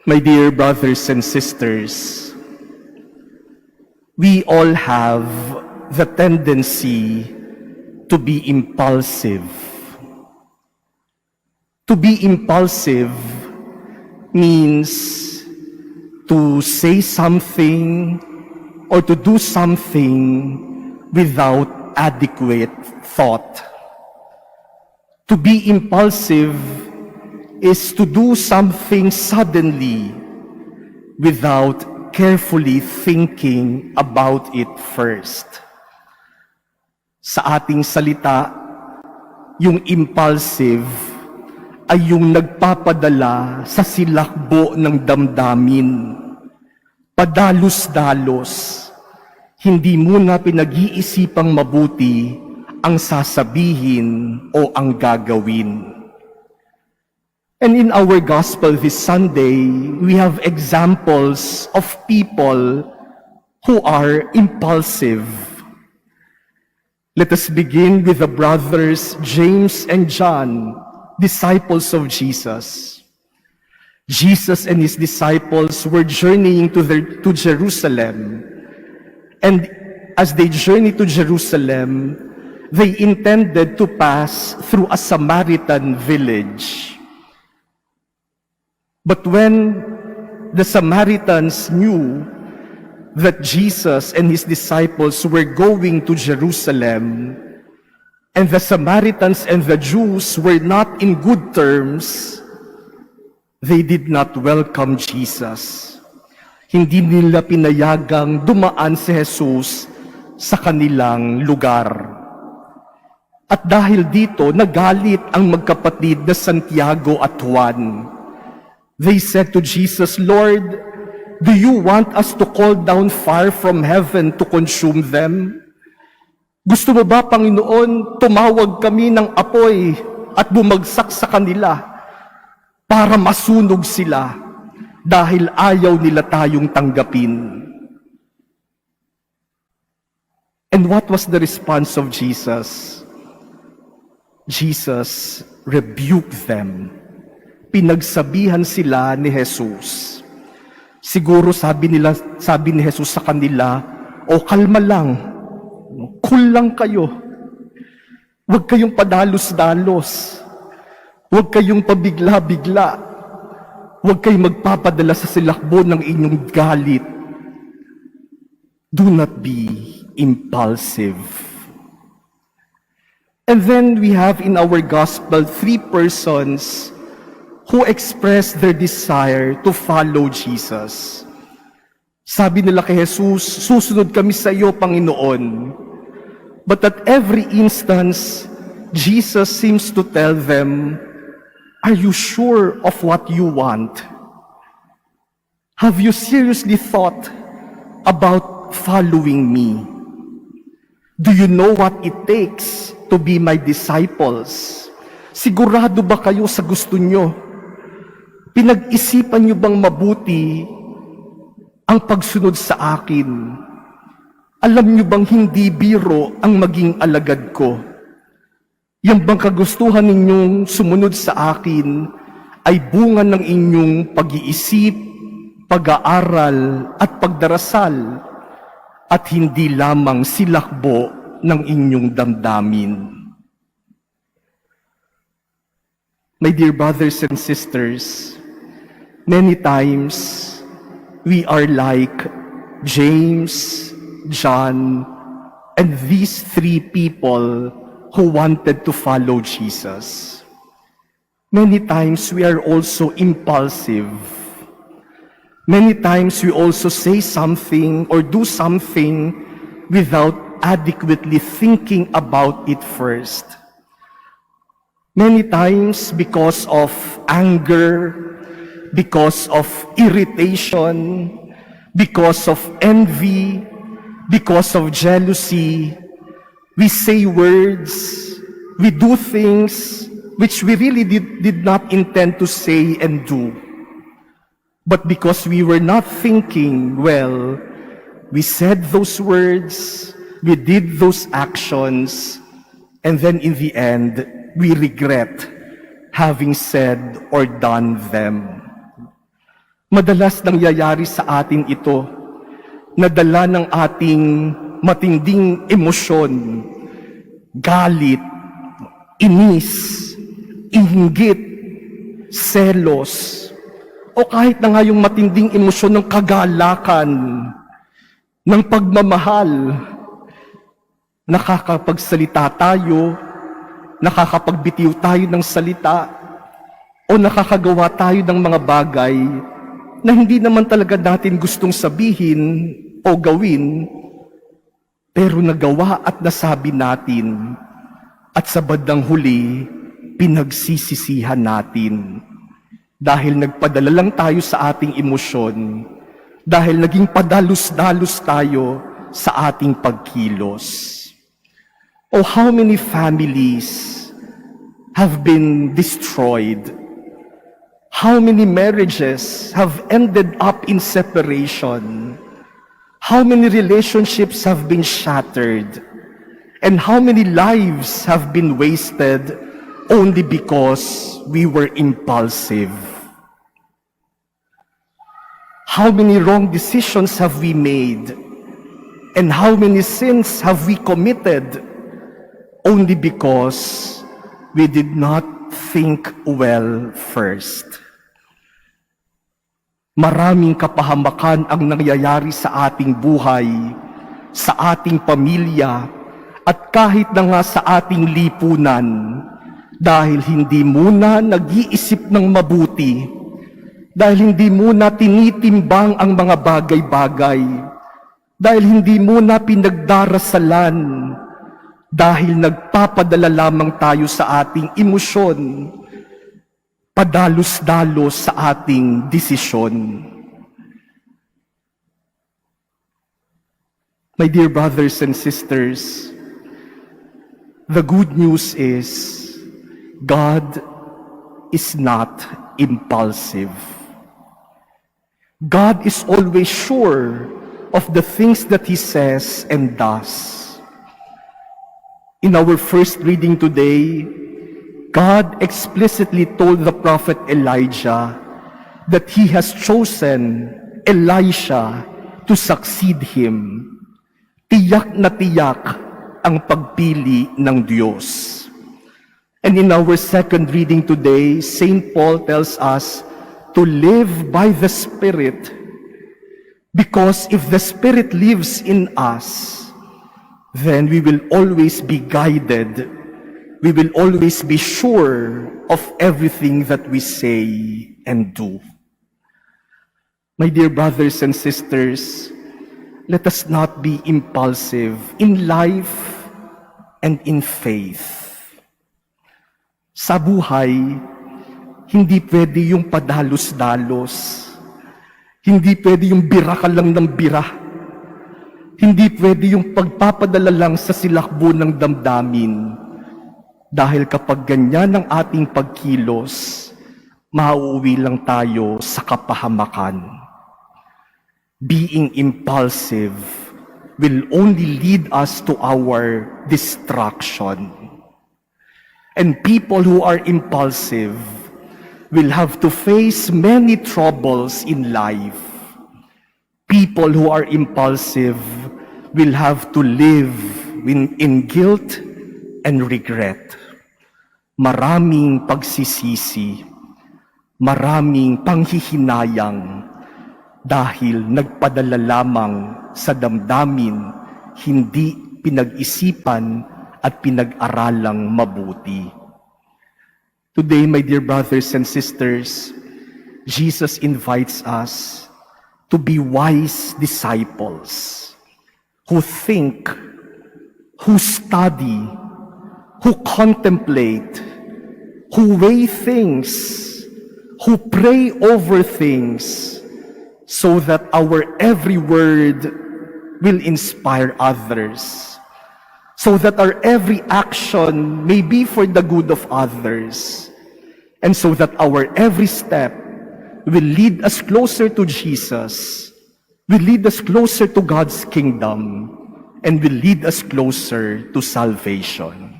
My dear brothers and sisters, we all have the tendency to be impulsive. To be impulsive means to say something or to do something without adequate thought. To be impulsive is to do something suddenly without carefully thinking about it first. Sa ating salita, yung impulsive ay yung nagpapadala sa silakbo ng damdamin. Padalos-dalos, hindi muna pinag-iisipang mabuti ang sasabihin o ang gagawin. And in our gospel this Sunday, we have examples of people who are impulsive. Let us begin with the brothers James and John, disciples of Jesus. Jesus and his disciples were journeying to Jerusalem. And as they journeyed to Jerusalem, they intended to pass through a Samaritan village. But when the Samaritans knew that Jesus and his disciples were going to Jerusalem, and the Samaritans and the Jews were not in good terms, they did not welcome Jesus. Hindi nila pinayagang dumaan si Jesus sa kanilang lugar. At dahil dito, nagalit ang magkapatid na Santiago at Juan. They said to Jesus, "Lord, do you want us to call down fire from heaven to consume them? Gusto mo ba, Panginoon, tumawag kami ng apoy at bumagsak sa kanila para masunog sila dahil ayaw nila tayong tanggapin?" And what was the response of Jesus? Jesus rebuked them. Pinagsabihan sila ni Jesus. Siguro sabi ni Jesus sa kanila, "O kalma lang, cool lang kayo. Huwag kayong padalos-dalos. Huwag kayong pabigla-bigla. Huwag kayong magpapadala sa silakbo ng inyong galit. Do not be impulsive." And then we have in our gospel 3 persons who expressed their desire to follow Jesus. Sabi nila kay Jesus, "Susunod kami sa iyo, Panginoon." But at every instance, Jesus seems to tell them, "Are you sure of what you want? Have you seriously thought about following me? Do you know what it takes to be my disciples? Sigurado ba kayo sa gusto nyo? Pinag-isipan niyo bang mabuti ang pagsunod sa akin? Alam niyo bang hindi biro ang maging alagad ko? Yang bang kagustuhan ninyong sumunod sa akin ay bunga ng inyong pag-iisip, pag-aaral at pagdarasal, at hindi lamang silakbo ng inyong damdamin." My dear brothers and sisters, many times we are like James, John, and these 3 people who wanted to follow Jesus. Many times we are also impulsive. Many times we also say something or do something without adequately thinking about it first. Many times because of anger, because of irritation, because of envy, because of jealousy, we say words, we do things which we really did not intend to say and do. But because we were not thinking well, we said those words, we did those actions, and then in the end, we regret having said or done them. Madalas nangyayari sa atin ito, nadala ng ating matinding emosyon, galit, inis, inggit, selos, o kahit na nga yung matinding emosyon ng kagalakan, ng pagmamahal. Nakakapagsalita tayo, nakakapagbitiw tayo ng salita, o nakakagawa tayo ng mga bagay na hindi naman talaga natin gustong sabihin o gawin, pero nagawa at nasabi natin, at sa bandang huli, pinagsisisihan natin. Dahil nagpadala lang tayo sa ating emosyon, dahil naging padalos-dalos tayo sa ating pagkilos. Oh, how many families have been destroyed? How many marriages have ended up in separation? How many relationships have been shattered? And how many lives have been wasted only because we were impulsive? How many wrong decisions have we made? And how many sins have we committed only because we did not think well first? Maraming kapahamakan ang nangyayari sa ating buhay, sa ating pamilya, at kahit na nga sa ating lipunan, dahil hindi muna nag-iisip ng mabuti, dahil hindi muna tinitimbang ang mga bagay-bagay, dahil hindi muna pinagdarasalan, dahil nagpapadala lamang tayo sa ating emosyon, padalos-dalos sa ating desisyon. My dear brothers and sisters, the good news is God is not impulsive. God is always sure of the things that He says and does. In our first reading today, God explicitly told the prophet Elijah that He has chosen Elisha to succeed him. Tiyak na tiyak ang pagpili ng Diyos. And in our second reading today, St. Paul tells us to live by the Spirit, because if the Spirit lives in us, then we will always be guided. We will always be sure of everything that we say and do. My dear brothers and sisters, let us not be impulsive in life and in faith. Sa buhay, hindi pwede yung padalos-dalos. Hindi pwede yung bira ka lang ng bira. Hindi pwede yung pagpapadala lang sa silakbo ng damdamin. Dahil kapag ganyan ang ating pagkilos, mauuwi lang tayo sa kapahamakan. Being impulsive will only lead us to our destruction. And people who are impulsive will have to face many troubles in life. People who are impulsive will have to live in guilt and regret. Maraming pagsisisi, maraming panghihinayang dahil nagpadala lamang sa damdamin, hindi pinag-isipan at pinag-aralang mabuti. Today, my dear brothers and sisters, Jesus invites us to be wise disciples who think, who study, who contemplate, who weigh things, who pray over things, so that our every word will inspire others, so that our every action may be for the good of others, and so that our every step will lead us closer to Jesus, will lead us closer to God's kingdom, and will lead us closer to salvation.